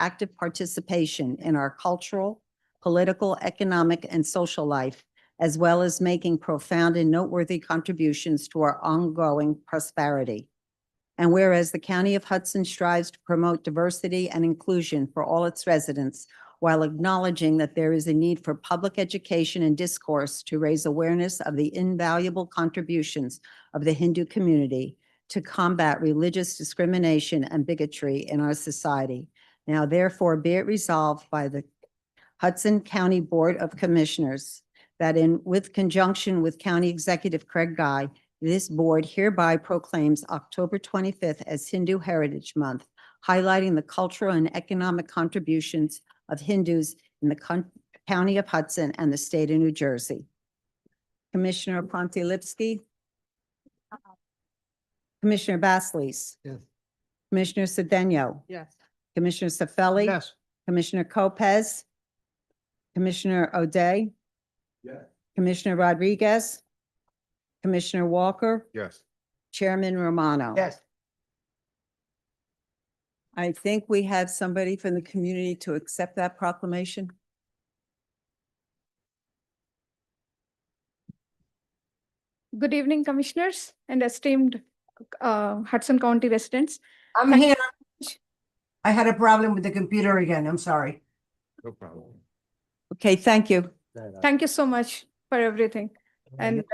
active participation in our cultural, political, economic, and social life, as well as making profound and noteworthy contributions to our ongoing prosperity. And whereas the County of Hudson strives to promote diversity and inclusion for all its residents, while acknowledging that there is a need for public education and discourse to raise awareness of the invaluable contributions of the Hindu community to combat religious discrimination and bigotry in our society. Now, therefore, be it resolved by the Hudson County Board of Commissioners that with conjunction with County Executive Craig Guy, this board hereby proclaims October 25th as Hindu Heritage Month, highlighting the cultural and economic contributions of Hindus in the County of Hudson and the state of New Jersey. Commissioner Pontilivski. Commissioner Basleys. Yes. Commissioner Cedeno. Yes. Commissioner Sefeli. Yes. Commissioner Lopez. Commissioner O'Day. Yes. Commissioner Rodriguez. Commissioner Walker. Yes. Chairman Romano. Yes. I think we have somebody from the community to accept that proclamation. Good evening, Commissioners and esteemed Hudson County residents. I'm here. I had a problem with the computer again. I'm sorry. No problem. Okay, thank you. Thank you so much for everything. And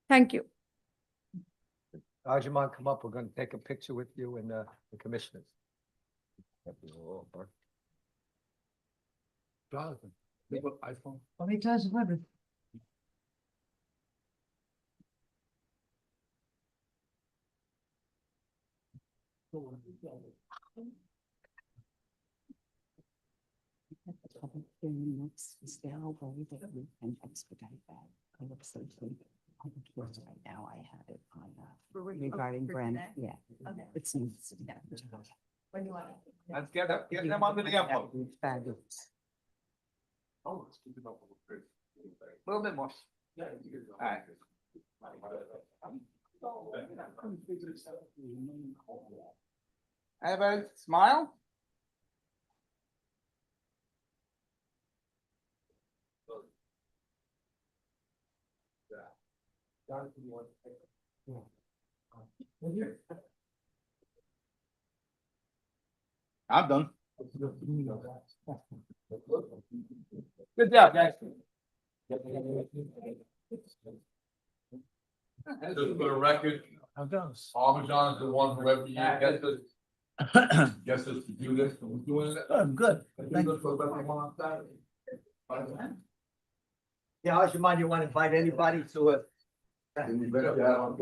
thank you. Ajman, come up. We're going to take a picture with you and the commissioners. Jonathan, leave an iPhone. How many times have I been? Right now, I have it on regarding Brent. Yeah. It's. When you want. Let's get them under the envelope. Fabulous. Oh, let's keep it up a little bit more. All right. Everybody smile. I'm done. Good job, guys. Just for the record, I'm done. Parmesan is the one who every year gets us to do this, and we're doing it. I'm good. Thank you for everyone on Saturday. Yeah, how's your mind? You want to invite anybody to it? And you better have on.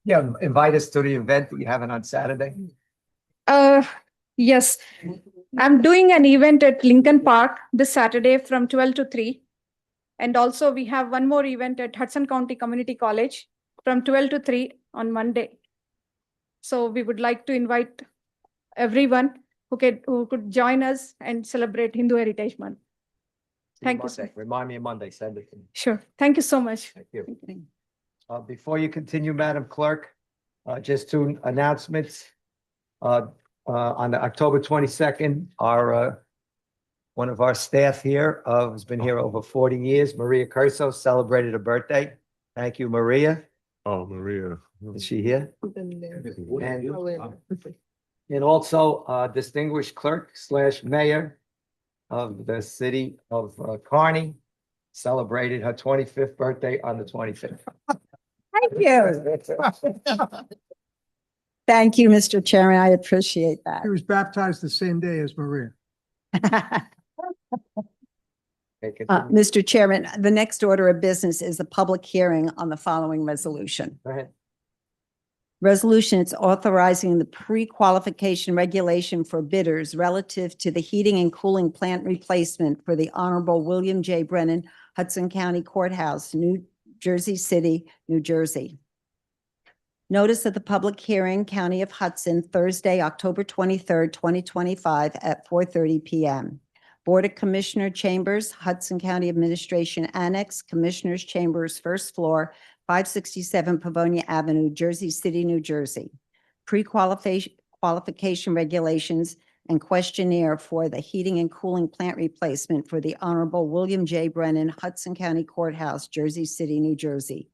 Yeah, invite us to the event that you having on Saturday. Yes, I'm doing an event at Lincoln Park this Saturday from 12 to 3. And also we have one more event at Hudson County Community College from 12 to 3 on Monday. So we would like to invite everyone who could join us and celebrate Hindu Heritage Month. Thank you, sir. Remind me of Monday, send it to me. Sure. Thank you so much. Thank you. Before you continue, Madam Clerk, just two announcements. On the October 22nd, one of our staff here has been here over 40 years, Maria Curso, celebrated her birthday. Thank you, Maria. Oh, Maria. Is she here? And also distinguished clerk / mayor of the city of Kearney, celebrated her 25th birthday on the 25th. Thank you. Thank you, Mr. Chairman. I appreciate that. He was baptized the same day as Maria. Mr. Chairman, the next order of business is a public hearing on the following resolution. Go ahead. Resolution, it's authorizing the pre-qualification regulation for bidders relative to the heating and cooling plant replacement for the Honorable William J. Brennan, Hudson County Courthouse, New Jersey City, New Jersey. Notice of the public hearing, County of Hudson, Thursday, October 23rd, 2025 at 4:30 p.m. Board of Commissioner Chambers, Hudson County Administration Annex, Commissioners Chambers, first floor, 567 Pavonia Avenue, Jersey City, New Jersey. Qualification regulations and questionnaire for the heating and cooling plant replacement for the Honorable William J. Brennan, Hudson County Courthouse, Jersey City, New Jersey.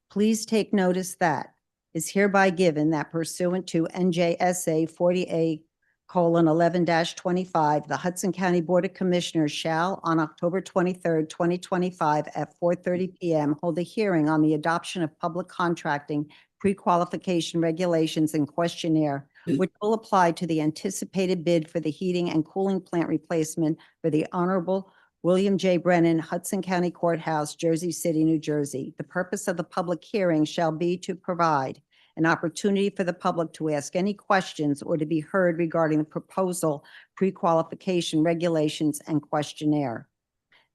Please take notice that is hereby given that pursuant to NJSA 40A:11-25, the Hudson County Board of Commissioners shall, on October 23rd, 2025, at 4:30 PM, hold a hearing on the adoption of public contracting pre-qualification regulations and questionnaire, which will apply to the anticipated bid for the heating and cooling plant replacement for the Honorable William J. Brennan, Hudson County Courthouse, Jersey City, New Jersey. The purpose of the public hearing shall be to provide an opportunity for the public to ask any questions or to be heard regarding the proposal, pre-qualification regulations, and questionnaire.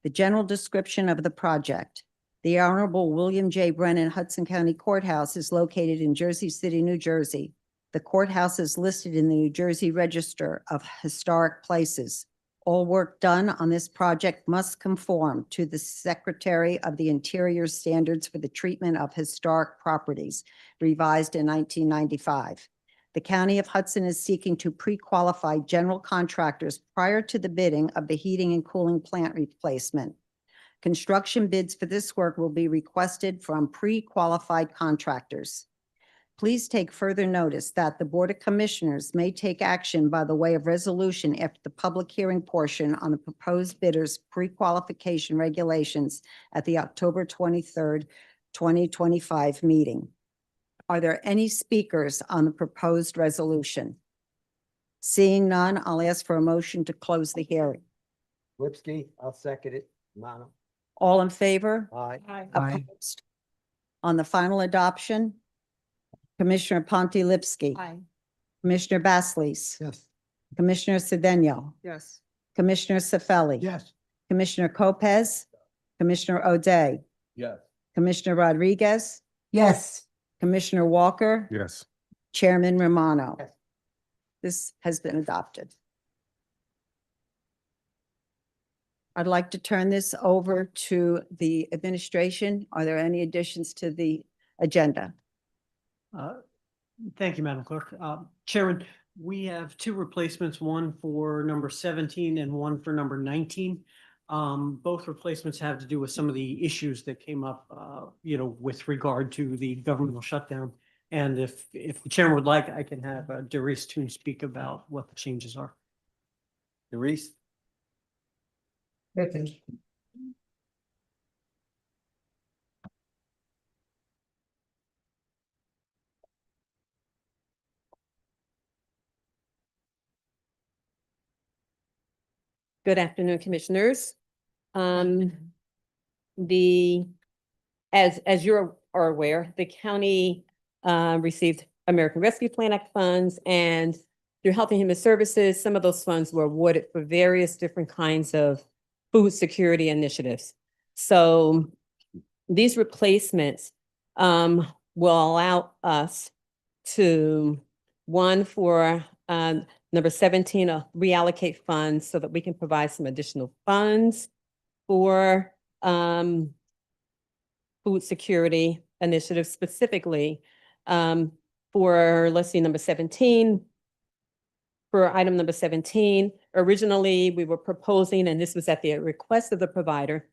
The general description of the project. The Honorable William J. Brennan, Hudson County Courthouse is located in Jersey City, New Jersey. The courthouse is listed in the New Jersey Register of Historic Places. All work done on this project must conform to the Secretary of the Interior Standards for the Treatment of Historic Properties, revised in 1995. The County of Hudson is seeking to pre-qualify general contractors prior to the bidding of the heating and cooling plant replacement. Construction bids for this work will be requested from pre-qualified contractors. Please take further notice that the Board of Commissioners may take action by the way of resolution after the public hearing portion on the proposed bidders' pre-qualification regulations at the October 23rd, 2025 meeting. Are there any speakers on the proposed resolution? Seeing none, I'll ask for a motion to close the hearing. Lipsky, I'll second it. Mano. All in favor? Aye. Aye. Opposed? On the final adoption, Commissioner Pontilivski. Aye. Commissioner Basleys. Yes. Commissioner Cedeno. Yes. Commissioner Sefeli. Yes. Commissioner Lopez. Commissioner O'Day. Yes. Commissioner Rodriguez. Yes. Commissioner Walker. Yes. Chairman Romano. Yes. This has been adopted. I'd like to turn this over to the administration. Are there any additions to the agenda? Thank you, Madam Clerk. Chairman, we have two replacements, one for number 17 and one for number 19. Both replacements have to do with some of the issues that came up, with regard to the governmental shutdown. And if the chairman would like, I can have Doris Toon speak about what the changes are. Doris? Okay. Good afternoon, Commissioners. As you are aware, the county received American Rescue Plan Act funds, and through Health and Human Services, some of those funds were awarded for various different kinds of food security initiatives. So these replacements will allow us to, one, for number 17, reallocate funds so that we can provide some additional funds for food security initiatives, specifically for, let's see, number 17. For item number 17, originally we were proposing, and this was at the request of the provider,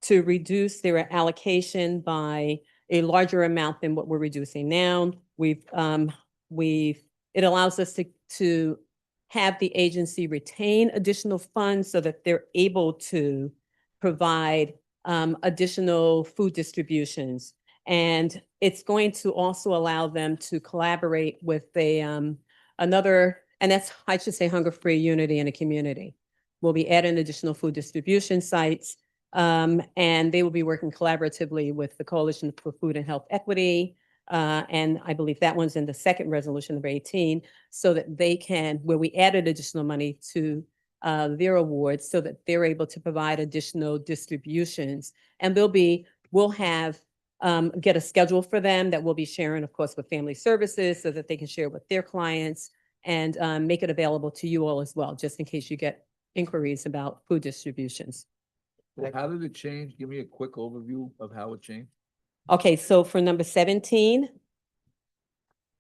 to reduce their allocation by a larger amount than what we're reducing now. It allows us to have the agency retain additional funds so that they're able to provide additional food distributions. And it's going to also allow them to collaborate with another, and that's, I should say, Hunger-Free Unity in a community. We'll be adding additional food distribution sites, and they will be working collaboratively with the Coalition for Food and Health Equity. And I believe that one's in the second resolution, number 18, so that they can, where we added additional money to their awards so that they're able to provide additional distributions. And we'll have, get a schedule for them that we'll be sharing, of course, with Family Services so that they can share with their clients and make it available to you all as well, just in case you get inquiries about food distributions. How did it change? Give me a quick overview of how it changed. Okay, so for number 17,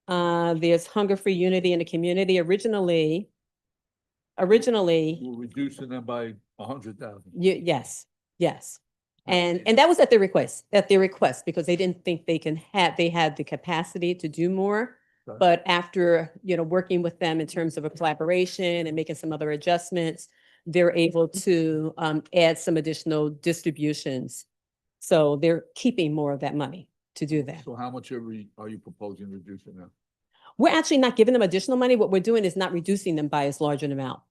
there's Hunger for Unity in the Community. Originally, We're reducing them by 100,000. yes, yes. And that was at their request, because they didn't think they had the capacity to do more. Right. But after, working with them in terms of a collaboration and making some other adjustments, they're able to add some additional distributions. So they're keeping more of that money to do that. So how much are you proposing reducing them? We're actually not giving them additional money. What we're doing is not reducing them by as large an amount.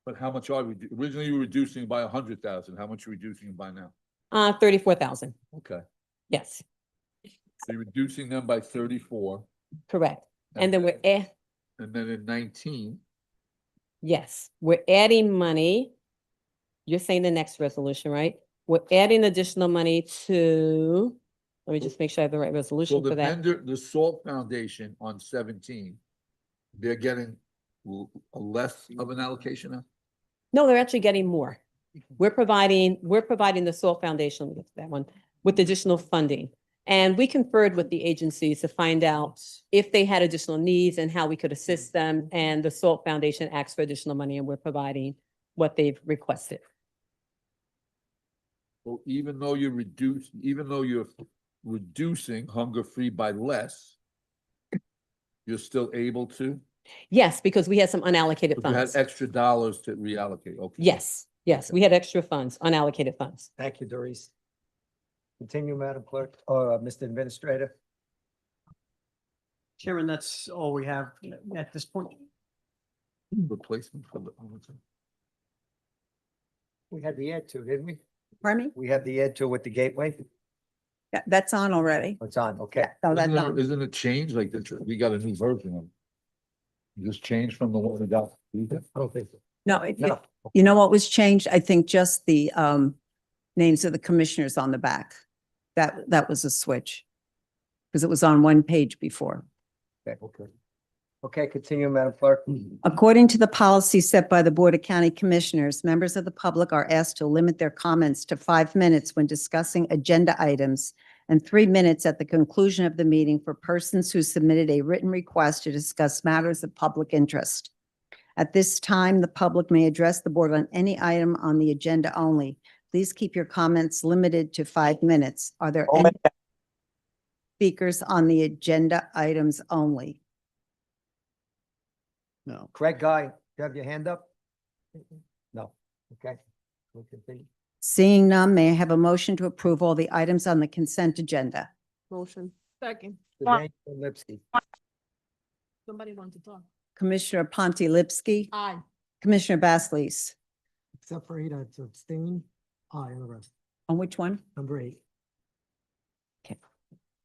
But how much are we, originally you were reducing by 100,000, how much are you reducing by now? 34,000. Okay, Yes, so you're reducing them by 34. correct. And then And then in 19, yes, we're adding money. You're saying the next resolution, right? We're adding additional money to, let me just make sure I have the right so resolution the for that. vendor, the Salt Foundation on 17, they're getting a less of an allocation now? No, they're actually getting more. We're providing the Soil Foundation with that one, with additional funding. And we conferred with the agencies to find out if they had additional needs and how we could assist them. And the Salt Foundation asked for additional money, and we're providing what they've requested. So even though you're reducing hunger free by less, you're still able to? Yes, because we had some unallocated But you had funds. extra dollars to reallocate, okay. Yes, we had extra funds, unallocated funds. Thank you, Doris. Continue, Madam Clerk, or Mr. Administrator. Chairman, that's all we have at this point. Replacement for the. We had the ad too, didn't we? Pardon me? We had the ad too with the gateway. Yeah, that's on already. It's on, okay. So that's on. Isn't it changed like this? We got a new version of it. Just changed from the one we got. I don't think so. No, No. you know what was changed? I think just the names of the commissioners on the back. That was a switch. Because it was on one page before. Okay. Okay, continue, Madam Clerk. According to the policy set by the Board of County Commissioners, members of the public are asked to limit their comments to 5 minutes when discussing agenda items and 3 minutes at the conclusion of the meeting for persons who submitted a written request to discuss matters of public interest. At this time, the public may address the board on any item on the agenda only. Please keep your comments limited to 5 minutes. Are there any speakers on the agenda items only? No. Craig Guy, you have your hand up? No, okay. We'll continue. Seeing none, may I have a motion to approve all the items on the consent agenda? Motion. Second. Daniel Lipsky. Somebody wants to talk. Commissioner Pontilivski, Aye. Commissioner Basleys. Except for 8, I have to abstain. Aye on the rest. On which one? Number 8.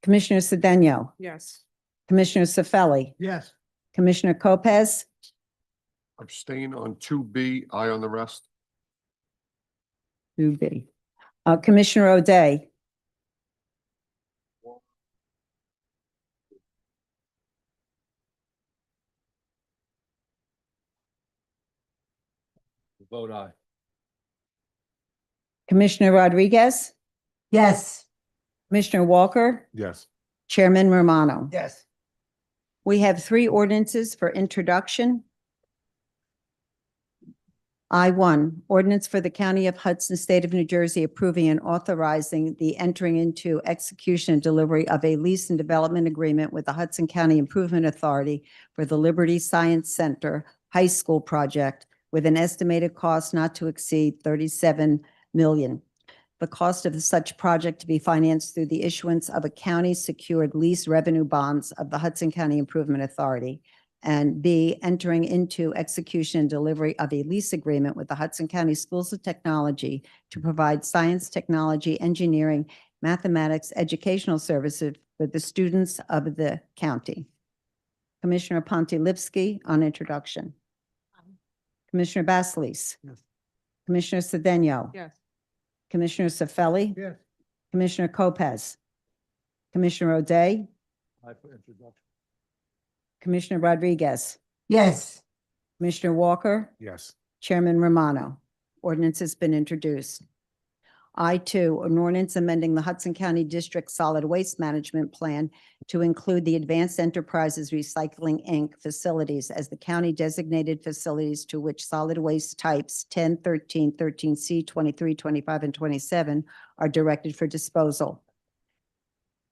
Commissioner Cedeno, Yes. Commissioner Sefeli, Yes. Commissioner Lopez, Abstain on 2B, aye on the rest. 2B. Commissioner O'Day, Vote aye. Commissioner Rodriguez, Yes. Commissioner Walker, Yes. Chairman Romano. Yes. We have 3 ordinances for introduction. I-1, ordinance for the County of Hudson, State of New Jersey, approving and authorizing the entering into execution and delivery of a lease and development agreement with the Hudson County Improvement Authority for the Liberty Science Center High School project with an estimated cost not to exceed $37 million. The cost of such project to be financed through the issuance of a county-secured lease revenue bonds of the Hudson County Improvement Authority. And B, entering into execution and delivery of a lease agreement with the Hudson County Schools of Technology to provide science, technology, engineering, mathematics, educational services for the students of the county. Commissioner Pontilivski on introduction. Commissioner Basleys. Yes. Commissioner Cedeno. Yes. Commissioner Sefeli. Yes. Commissioner Lopez. Commissioner O'Day. Aye for introduction. Commissioner Rodriguez. Yes. Commissioner Walker. Yes. Chairman Romano. Ordinance has been introduced. I2, an ordinance amending the Hudson County District Solid Waste Management Plan to include the Advanced Enterprises Recycling, Inc. facilities as the county designated facilities to which solid waste types 10, 13, 13C, 23, 25, and 27 are directed for disposal.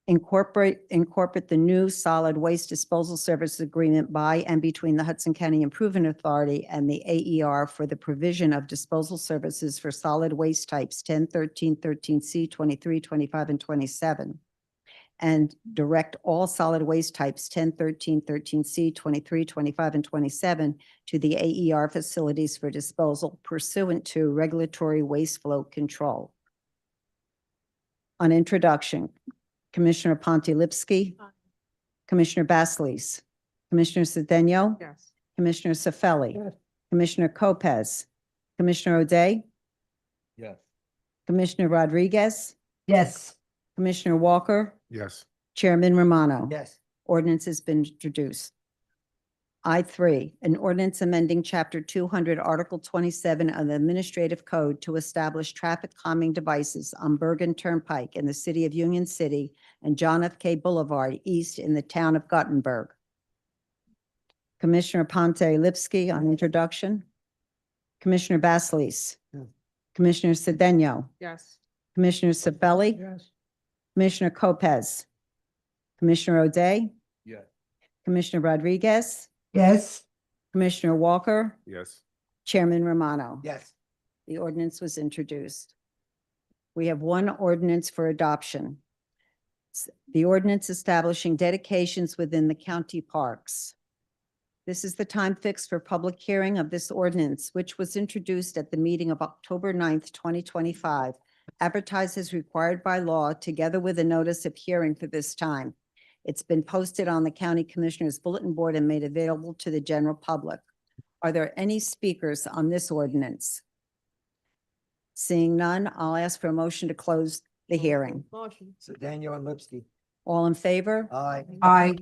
Incorporate the new solid waste disposal service agreement by and between the Hudson County Improvement Authority and the AER for the provision of disposal services for solid waste types 10, 13, 13C, 23, 25, and 27. And direct all solid waste types 10, 13, 13C, 23, 25, and 27 to the AER facilities for disposal pursuant to regulatory waste flow control. On introduction, Commissioner Pontilivski, Commissioner Basleys, Commissioner Cedeno, Yes. Commissioner Sefeli, Yes. Commissioner Lopez, Commissioner O'Day, Yes. Commissioner Rodriguez, Yes. Commissioner Walker, Yes. Chairman Romano. Yes. Ordinance has been introduced. I3, an ordinance amending Chapter 200, Article 27 of the Administrative Code to establish traffic calming devices on Bergen Turnpike in the city of Union City and John F. K. Boulevard East in the town of Gothenburg. Commissioner Ponte-Lipsky on introduction. Commissioner Basleys. Yes. Commissioner Cedeno. Yes. Commissioner Sefeli. Yes. Commissioner Lopez. Commissioner O'Day. Yes. Commissioner Rodriguez. Yes. Commissioner Walker. Yes. Chairman Romano. Yes. The ordinance was introduced. We have one ordinance for adoption. The ordinance establishing dedications within the county parks. This is the time fixed for public hearing of this ordinance, which was introduced at the meeting of October 9th, 2025, advertised as required by law, together with a notice of hearing for this time. It's been posted on the County Commissioners Bulletin Board and made available to the general public. Are there any speakers on this ordinance? Seeing none, I'll ask for a motion to close the hearing. Motion. Cedeno and Lipsky. All in favor? Aye. Aye.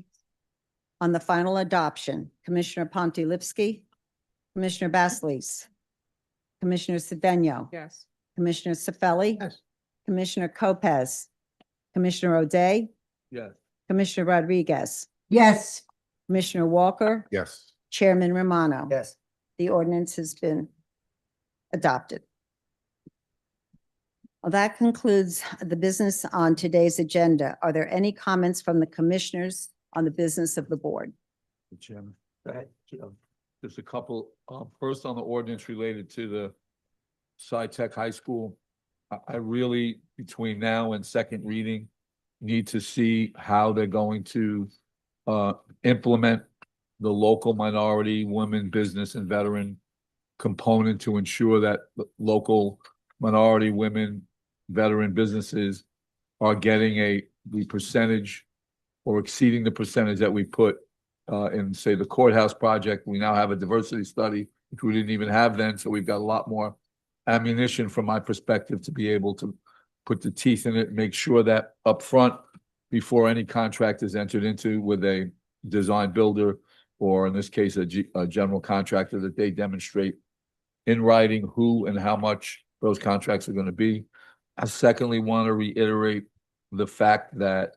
On the final adoption, Commissioner Pontilivski, Commissioner Basleys, Commissioner Cedeno, Yes. Commissioner Sefeli, Yes. Commissioner Lopez, Commissioner O'Day, Yes. Commissioner Rodriguez, Yes. Commissioner Walker, Yes. Chairman Romano. Yes. The ordinance has been adopted. Well, that concludes the business on today's agenda. Are there any comments from the commissioners on the business of the board? Mr. Chairman, Go ahead. Joe. just a couple, first on the ordinance related to the Sci-Tech High School. I really, between now and second reading, need to see how they're going to implement the local minority, women, business, and veteran component to ensure that the local minority, women, veteran businesses are getting the percentage or exceeding the percentage that we put in, say, the courthouse project. We now have a diversity study, which we didn't even have then, so we've got a lot more ammunition from my perspective to be able to put the teeth in it, make sure that upfront, before any contract is entered into with a design builder, or in this case, a general contractor, that they demonstrate in writing who and how much those contracts are going to be. I secondly want to reiterate the fact that,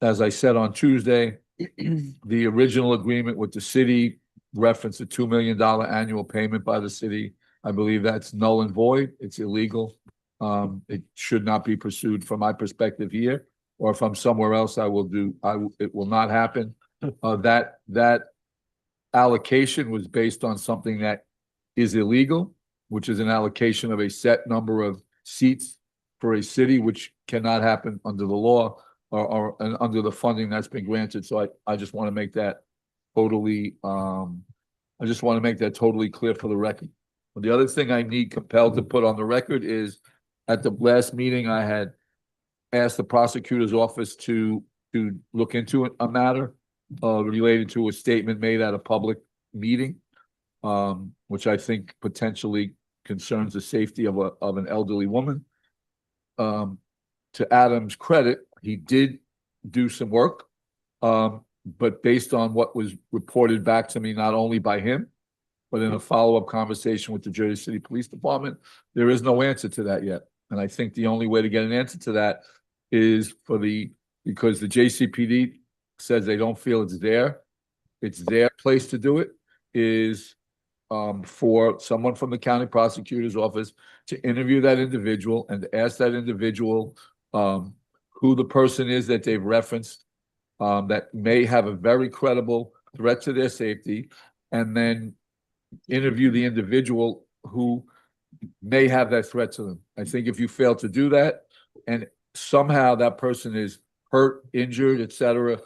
as I said on Tuesday, the original agreement with the city referenced a $2 million annual payment by the city. I believe that's null and void. It's illegal. It should not be pursued from my perspective here, or if I'm somewhere else, it will not happen. That allocation was based on something that is illegal, which is an allocation of a set number of seats for a city, which cannot happen under the law or under the funding that's been granted. So I just want to make that totally, clear for the record. But the other thing I need compelled to put on the record is, at the last meeting, I had asked the prosecutor's office to look into a matter related to a statement made at a public meeting, which I think potentially concerns the safety of an elderly woman. To Adam's credit, he did do some work, but based on what was reported back to me, not only by him, But in a follow-up conversation with the Jersey City Police Department, there is no answer to that yet. And I think the only way to get an answer to that is because the JCPD says they don't feel it's their place to do it, is for someone from the county prosecutor's office to interview that individual and to ask that individual who the person is that they've referenced that may have a very credible threat to their safety, and then interview the individual who may have that threat to them. I think if you fail to do that and somehow that person is hurt, injured, etc.,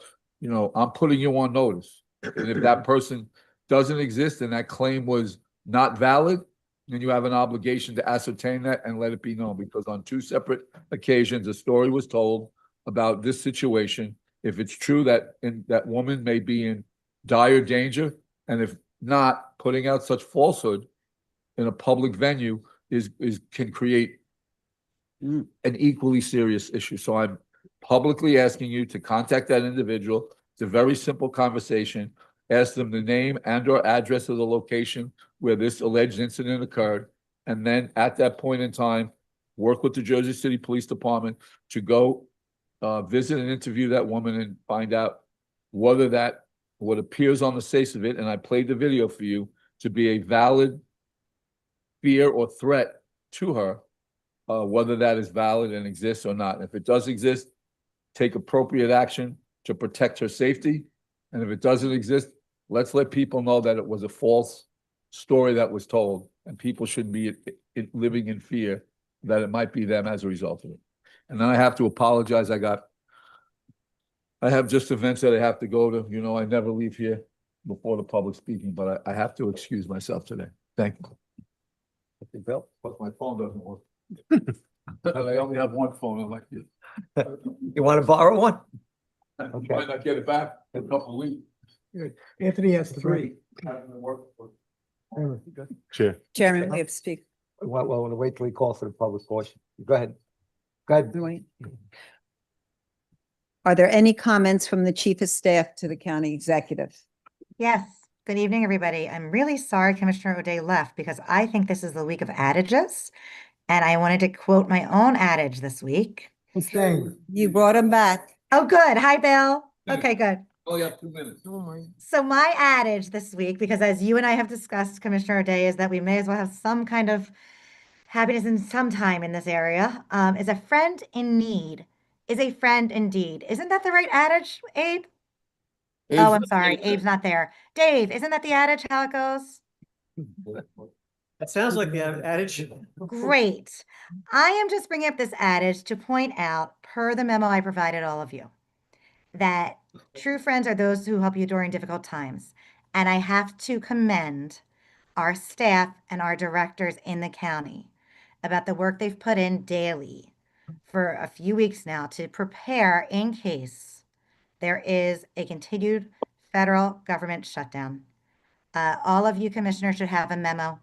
I'm putting you on notice. And if that person doesn't exist and that claim was not valid, then you have an obligation to ascertain that and let it be known, because on 2 separate occasions, a story was told about this situation. If it's true that that woman may be in dire danger, and if not, putting out such falsehood in a public venue can create an equally serious issue. So I'm publicly asking you to contact that individual. It's a very simple conversation. Ask them the name and/or address of the location where this alleged incident occurred, and then at that point in time, work with the Jersey City Police Department to go visit and interview that woman and find out whether what appears on the face of it, and I played the video for you, to be a valid fear or threat to her, whether that is valid and exists or not. If it does exist, take appropriate action to protect her safety. And if it doesn't exist, let's let people know that it was a false story that was told, and people shouldn't be living in fear that it might be them as a result of it. And then I have to apologize. I have just events that I have to go to. I never leave here before the public speaking, but I have to excuse myself today. Thank you. Bill? But my phone doesn't work. I only have one phone. I'm like, You want to borrow one? I might not get it back in a couple of weeks. Anthony has 3. Chair. Chairman, we have to speak. Well, we'll wait till he calls for the public portion. Go ahead. Go ahead. Are there any comments from the Chief of Staff to the County Executive? Yes. Good evening, everybody. I'm really sorry Commissioner O'Day left because I think this is the week of adages. And I wanted to quote my own adage this week. Who's staying? You brought him back. Oh, good. Hi, Bill. Okay, good. Only have 2 minutes. So my adage this week, because as you and I have discussed, Commissioner O'Day, is that we may as well have some kind of happiness in some time in this area, is a friend in need is a friend indeed. Isn't that the right adage, Abe? Oh, I'm sorry. Abe's not there. Dave, isn't that the adage, how it goes? That sounds like the adage. Great. I am just bringing up this adage to point out, per the memo I provided all of you, that true friends are those who help you during difficult times. And I have to commend our staff and our directors in the county about the work they've put in daily for a few weeks now to prepare in case there is a continued federal government shutdown. All of you commissioners should have a memo,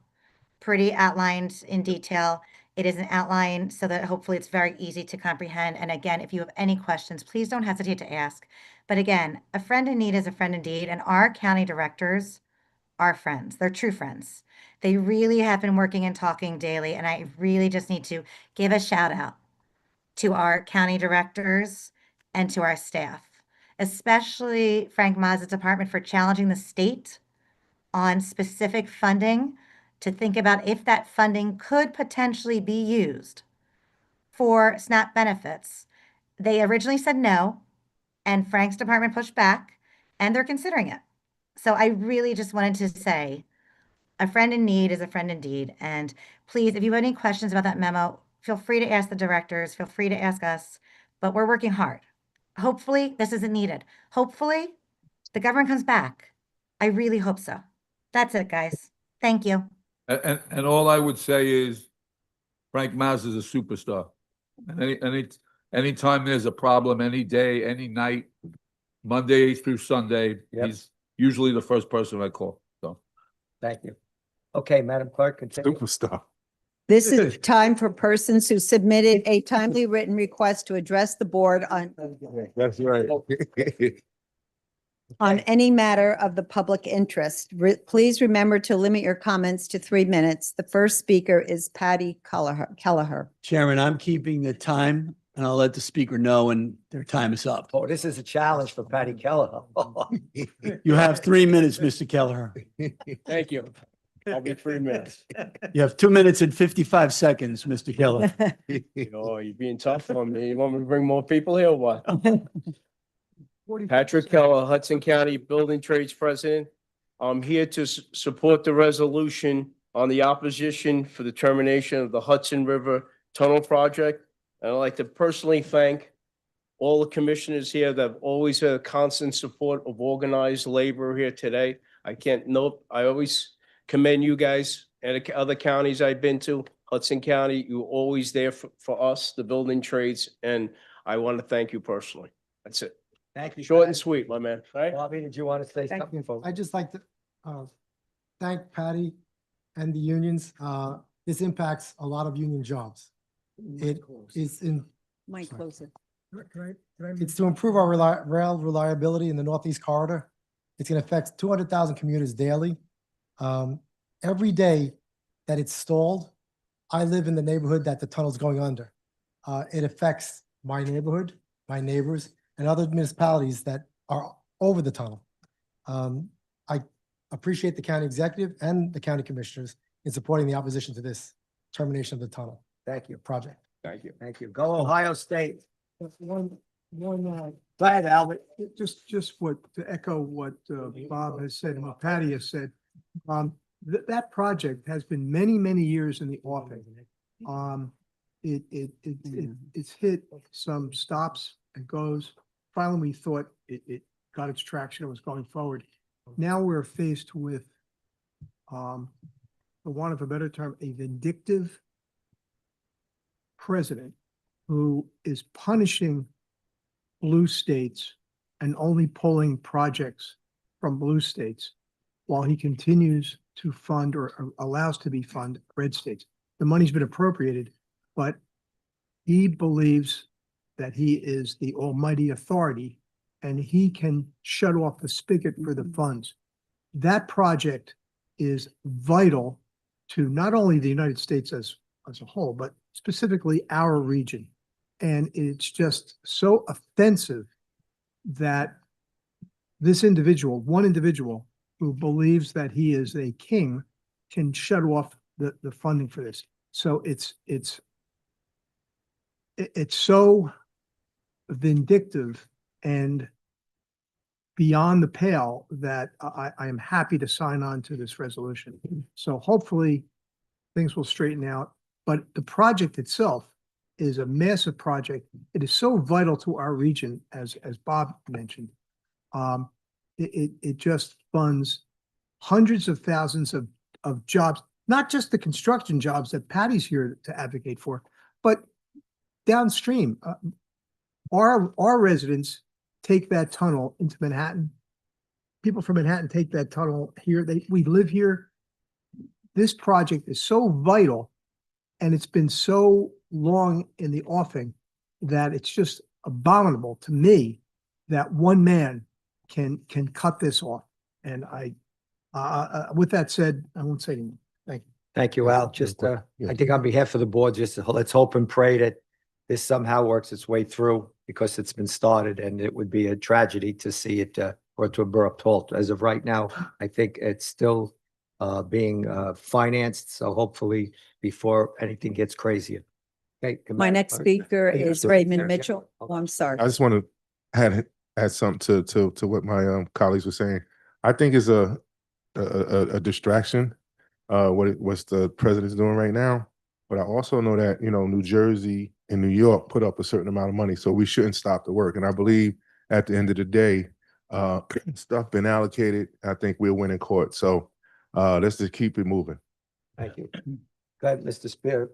pretty outlined in detail. It is an outline so that hopefully it's very easy to comprehend. And again, if you have any questions, please don't hesitate to ask. But again, a friend in need is a friend indeed. And our county directors are friends. They're true friends. They really have been working and talking daily. And I really just need to give a shout out to our county directors and to our staff, especially Frank Mazza's department for challenging the state on specific funding to think about if that funding could potentially be used for SNAP benefits. They originally said no, and Frank's department pushed back, and they're considering it. So I really just wanted to say, a friend in need is a friend indeed. And please, if you have any questions about that memo, feel free to ask the directors, feel free to ask us, but we're working hard. Hopefully this isn't needed. Hopefully the government comes back. I really hope so. That's it, guys. Thank you. And all I would say is Frank Maz is a superstar. And anytime there's a problem, any day, any night, Monday through Sunday, Yep. he's usually the first person I call. So Thank you. Okay, Madam Clerk, continue. Superstar. This is time for persons who submitted a timely written request to address the board on. That's right. On any matter of the public interest, please remember to limit your comments to 3 minutes. The first speaker is Patty Kelleher. Chairman, I'm keeping the time and I'll let the speaker know when their time is up. Oh, this is a challenge for Patty Keller. You have 3 minutes, Mr. Kelleher. Thank you. I'll be 3 minutes. You have 2 minutes and 55 seconds, Mr. Kelleher. Oh, you're being tough on me. You want me to bring more people here or what? Patrick Keller, Hudson County Building Trades President. I'm here to support the resolution on the opposition for the termination of the Hudson River Tunnel Project. And I'd like to personally thank all the commissioners here that have always had a constant support of organized labor here today. I always commend you guys and the other counties I've been to. Hudson County, you're always there for us, the building trades, and I want to thank you personally. That's it. Thank you. Short and Patty. sweet, my man. All right? Bobby, did you want to say Thank something? folks? I'd just like to thank Patty and the unions. This impacts a lot of union jobs. It is in, Mike, close it. it's to improve our rail reliability in the Northeast Corridor. It's going to affect 200,000 commuters daily. Every day that it's stalled, I live in the neighborhood that the tunnel's going under. It affects my neighborhood, my neighbors, and other municipalities that are over the tunnel. I appreciate the county executive and the county commissioners in supporting the opposition to this termination of the tunnel Thank you. project. Thank you. Thank you. Go Ohio State. One, Go ahead, Albert. just what, to echo what Bob has said and what Patty has said. That project has been many, many years in the offing. It's hit some stops and goes. Finally, we thought it got its traction and was going forward. Now we're faced with, for want of a better term, a vindictive president who is punishing blue states and only pulling projects from blue states while he continues to fund or allows to be funded red states. The money's been appropriated, but he believes that he is the almighty authority and he can shut off the spigot for the funds. That project is vital to not only the United States as a whole, but specifically our region. And it's just so offensive that this individual, one individual who believes that he is a king, can shut off the funding for this. So it's so vindictive and beyond the pale that I am happy to sign on to this resolution. So hopefully things will straighten out. But the project itself is a massive project. It is so vital to our region, as Bob mentioned. It just funds hundreds of thousands of jobs, not just the construction jobs that Patty's here to advocate for, but downstream. Our residents take that tunnel into Manhattan. People from Manhattan take that tunnel here. We live here. This project is so vital and it's been so long in the offing that it's just abominable to me that one man can cut this off. And with that said, I won't say anymore. Thank you. Thank you, Al. Just, I think on behalf of the board, just let's hope and pray that this somehow works its way through because it's been started and it would be a tragedy to see it brought to a abrupt halt. As of right now, I think it's still being financed. So hopefully before anything gets crazier. Okay. My next speaker is Raymond Mitchell. Oh, I'm sorry. I just want to add something to what my colleagues were saying. I think it's a distraction, what's the president's doing right now. But I also know that, New Jersey and New York put up a certain amount of money, so we shouldn't stop the work. And I believe at the end of the day, stuff been allocated. I think we'll win in court. So let's just keep it moving. Thank you. Go ahead, Mr. Spear.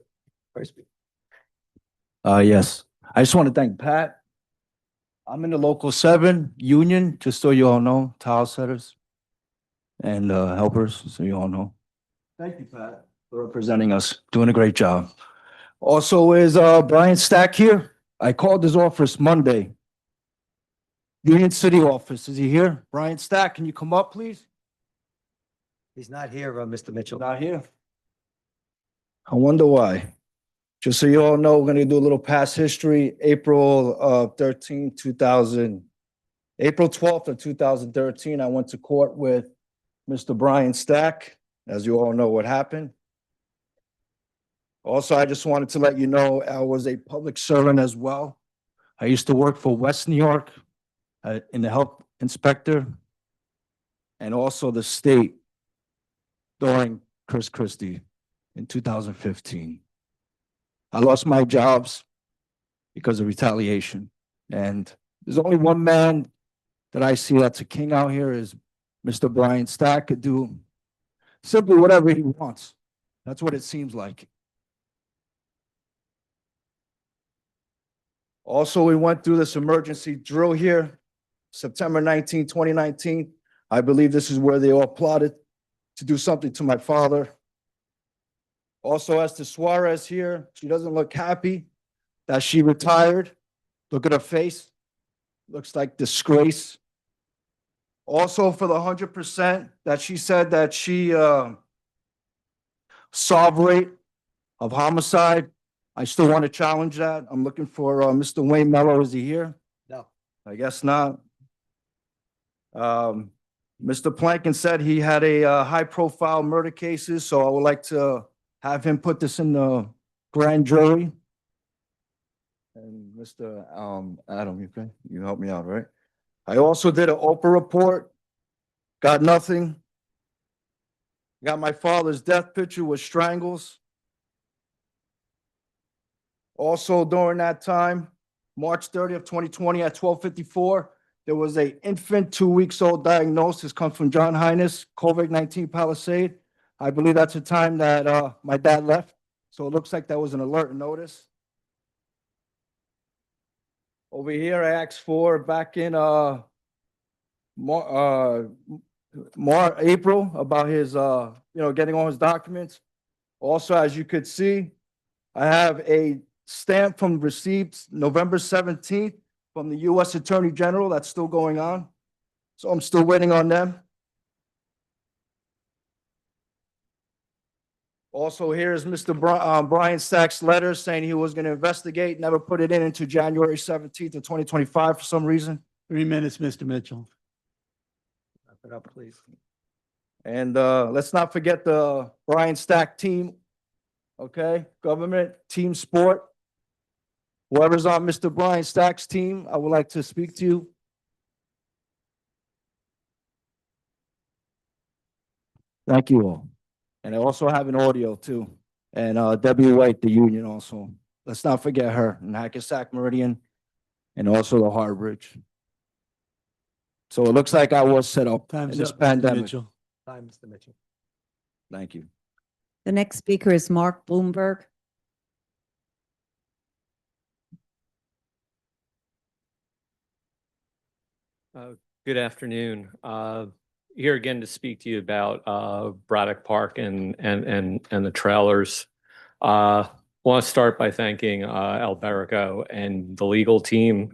Yes, I just want to thank Pat. I'm in the local 7 union, just so you all know, tile setters and helpers, so you all know. Thank you, Pat, for representing us, doing a great job. Also is Brian Stack here. I called his office Monday. Union City office. Is he here? Brian Stack, can you come up, please? He's not here, Mr. Mitchell. Not here. I wonder why. Just so you all know, we're gonna do a little past history. April 12th of 2013, I went to court with Mr. Brian Stack. As you all know what happened. Also, I just wanted to let you know, I was a public servant as well. I used to work for West New York in the health inspector and also the state during Chris Christie in 2015. I lost my jobs because of retaliation. And there's only one man that I see that's a king out here is Mr. Brian Stack could do simply whatever he wants. That's what it seems like. Also, we went through this emergency drill here, September 19, 2019. I believe this is where they all plotted to do something to my father. Also, Esther Suarez here, she doesn't look happy that she retired. Look at her face. Looks like disgrace. Also, for the 100% that she said that she solve rate of homicide, I still want to challenge that. I'm looking for Mr. Wayne Mello. Is he here? No. I guess not. Mr. Plankin said he had a high-profile murder cases, so I would like to have him put this in the grand jury. And Mr. Adam, you okay? You help me out, right? I also did an Oprah report. Got nothing. Got my father's death picture with strangles. Also during that time, March 30th, 2020 at 12:54, there was a infant 2 weeks old diagnosis comes from John Highness, COVID-19 Palisade. I believe that's the time that my dad left. So it looks like that was an alert notice. Over here, I asked for back in April about his getting all his documents. Also, as you could see, I have a stamp from received November 17th from the U.S. Attorney General. That's still going on. So I'm still waiting on them. Also, here's Mr. Brian Stack's letter saying he was going to investigate, never put it in until January 17th of 2025 for some reason. 3 minutes, Mr. Mitchell. Wrap it up, please. And let's not forget the Brian Stack team, okay? Government, team sport. Whoever's on Mr. Brian Stack's team, I would like to speak to you. Thank you all. And I also have an audio too. And Debbie White, the union also. Let's not forget her, and Hackensack Meridian, and also the Hard Bridge. So it looks like I was set up in Time's this up, Mr. pandemic. Mitchell. Time, Mr. Mitchell. Thank you. The next speaker is Mark Bloomberg. Good afternoon. Here again to speak to you about Braddock Park and the trailers. Want to start by thanking Alberico and the legal team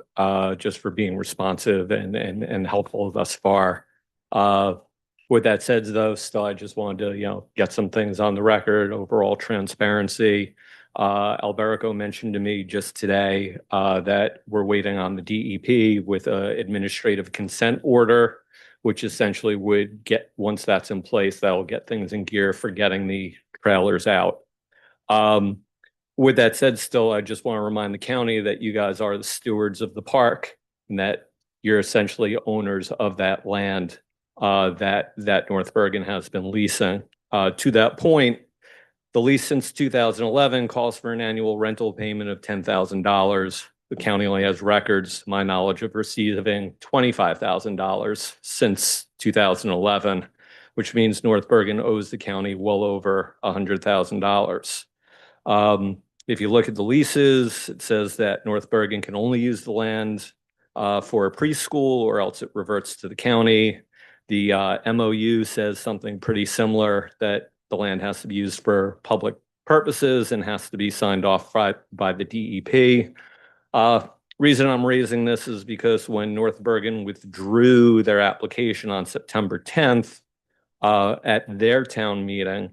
just for being responsive and helpful thus far. With that said, though, still I just wanted to get some things on the record. Overall transparency. Alberico mentioned to me just today that we're waiting on the DEP with an administrative consent order, which essentially would get, once that's in place, that'll get things in gear for getting the trailers out. With that said, still, I just want to remind the county that you guys are the stewards of the park and that you're essentially owners of that land that North Bergen has been leasing. To that point, the lease since 2011 calls for an annual rental payment of $10,000. The county only has records, to my knowledge, of receiving $25,000 since 2011, which means North Bergen owes the county well over $100,000. If you look at the leases, it says that North Bergen can only use the land for a preschool or else it reverts to the county. The MOU says something pretty similar, that the land has to be used for public purposes and has to be signed off by the DEP. Reason I'm raising this is because when North Bergen withdrew their application on September 10th, at their town meeting,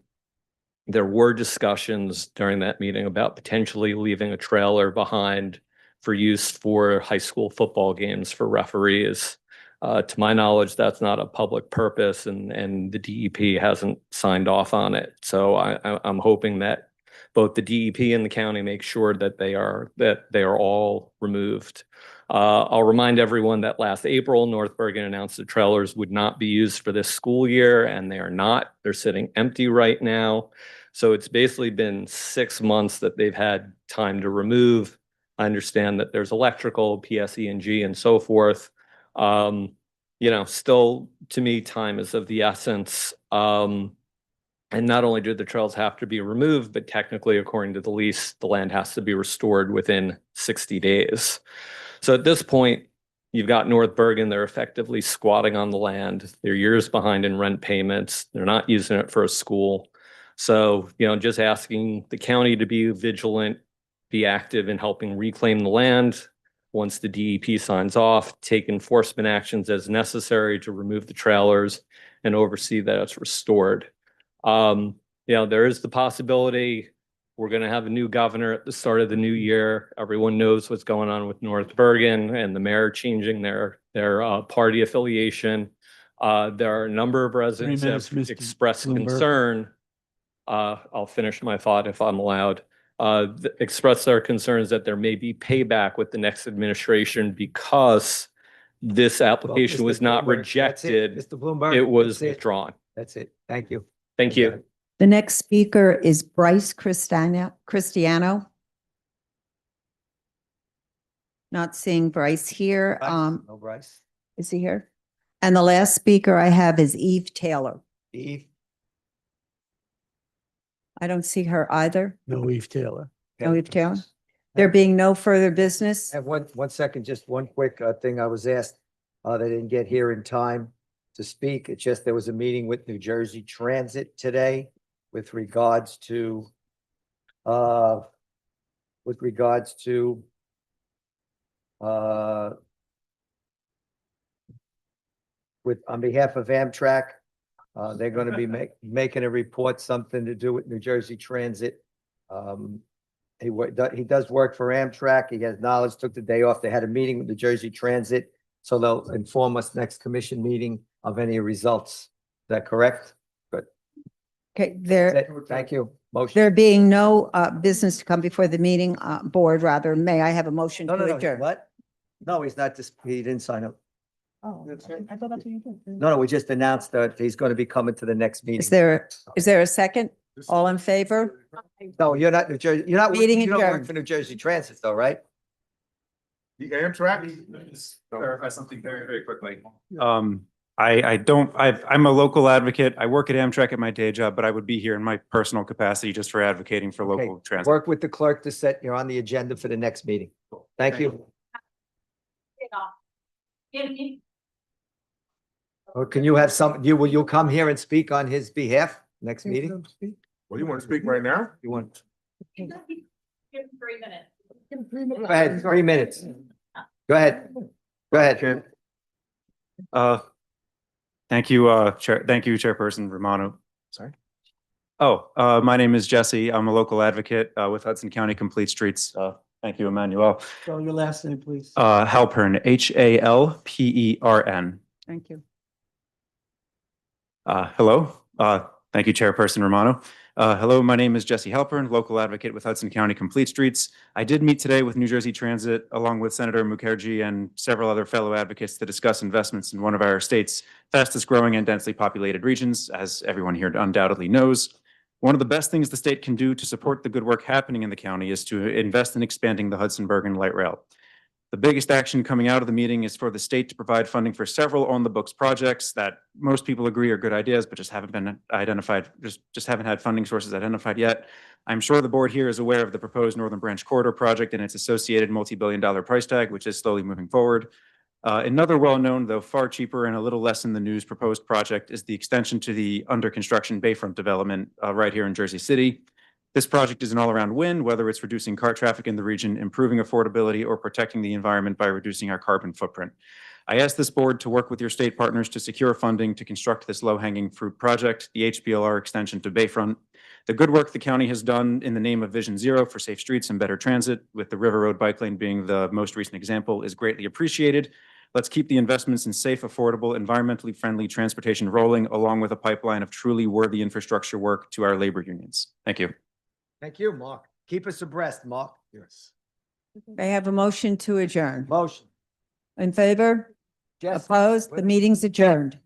there were discussions during that meeting about potentially leaving a trailer behind for use for high school football games for referees. To my knowledge, that's not a public purpose, and the DEP hasn't signed off on it. So I'm hoping that both the DEP and the county make sure that they are all removed. I'll remind everyone that last April, North Bergen announced the trailers would not be used for this school year, and they are not. They're sitting empty right now. So it's basically been 6 months that they've had time to remove. I understand that there's electrical, PSE&G, and so forth. Still, to me, time is of the essence. And not only do the trails have to be removed, but technically, according to the lease, the land has to be restored within 60 days. So at this point, you've got North Bergen, they're effectively squatting on the land. They're years behind in rent payments. They're not using it for a school. So, just asking the county to be vigilant, be active in helping reclaim the land. Once the DEP signs off, take enforcement actions as necessary to remove the trailers and oversee that it's restored. There is the possibility we're going to have a new governor at the start of the new year. Everyone knows what's going on with North Bergen and the mayor changing their party affiliation. There are a number of residents that have expressed concern. I'll finish my thought if I'm allowed. Express their concerns that there may be payback with the next administration because this application was not rejected. Mr. Bloomberg. It was that's it. withdrawn. That's it. Thank you. Thank you. The next speaker is Bryce Cristiano. Not seeing Bryce here. No, Bryce. Is he here? And the last speaker I have is Eve Taylor. Eve. I don't see her either. No, Eve Taylor. No Eve Taylor. There being no further business. Have one second, just one quick thing I was asked. They didn't get here in time to speak. It's just there was a meeting with New Jersey Transit today with regards to on behalf of Amtrak. They're going to be making a report, something to do with New Jersey Transit. He does work for Amtrak. He has knowledge, took the day off. They had a meeting with New Jersey Transit. So they'll inform us next commission meeting of any results. Is that correct? Good. Okay, Thank you. Motion. there being no business to come before the meeting board, rather, may I have a motion No, to no, no. adjourn? What? No, he's not. He didn't sign up. Oh, I thought that's what you did. No, we just announced that he's going to be coming to the next meeting. Is there a second? All in favor? No, you're not New Jersey. You're not. Meeting You don't work adjourned. for New Jersey Transit, though, right? The Amtrak? Clarify something very, very quickly. I'm a local advocate. I work at Amtrak at my day job, but I would be here in my personal capacity just for advocating for Okay. local transit. Work with the clerk to set, you're on the agenda for the next meeting. Thank you. Or can you have will you come here and speak on his behalf next meeting? Well, you want to speak right now? You want? 3 minutes. Go ahead, 3 minutes. Go ahead. Go ahead. Thank you, Chairperson Romano. Sorry. My name is Jesse. I'm a local advocate with Hudson County Complete Streets. Thank you, Emmanuel. Spell your last name, please. Halpern, Halpern. Thank you. Hello. Thank you, Chairperson Romano. Hello, my name is Jesse Halpern, local advocate with Hudson County Complete Streets. I did meet today with New Jersey Transit along with Senator Mukherjee and several other fellow advocates to discuss investments in one of our state's fastest growing and densely populated regions, as everyone here undoubtedly knows. One of the best things the state can do to support the good work happening in the county is to invest in expanding the Hudson-Bergen Light Rail. The biggest action coming out of the meeting is for the state to provide funding for several on-the-books projects that most people agree are good ideas, but just haven't been identified, just haven't had funding sources identified yet. I'm sure the board here is aware of the proposed Northern Branch Corridor project and its associated multi-billion-dollar price tag, which is slowly moving forward. Another well-known, though far cheaper and a little less in the news, proposed project is the extension to the under construction Bayfront development right here in Jersey City. This project is an all-around win, whether it's reducing car traffic in the region, improving affordability, or protecting the environment by reducing our carbon footprint. I ask this board to work with your state partners to secure funding to construct this low-hanging fruit project, the HBLR extension to Bayfront. The good work the county has done in the name of Vision Zero for safe streets and better transit, with the River Road bike lane being the most recent example, is greatly appreciated. Let's keep the investments in safe, affordable, environmentally friendly transportation rolling, along with a pipeline of truly worthy infrastructure work to our labor unions. Thank you. Thank you, Mark. Keep us abreast, Mark. Yes. May I have a motion to adjourn? Motion. In favor? Jesse, Opposed? The wait. meeting's adjourned.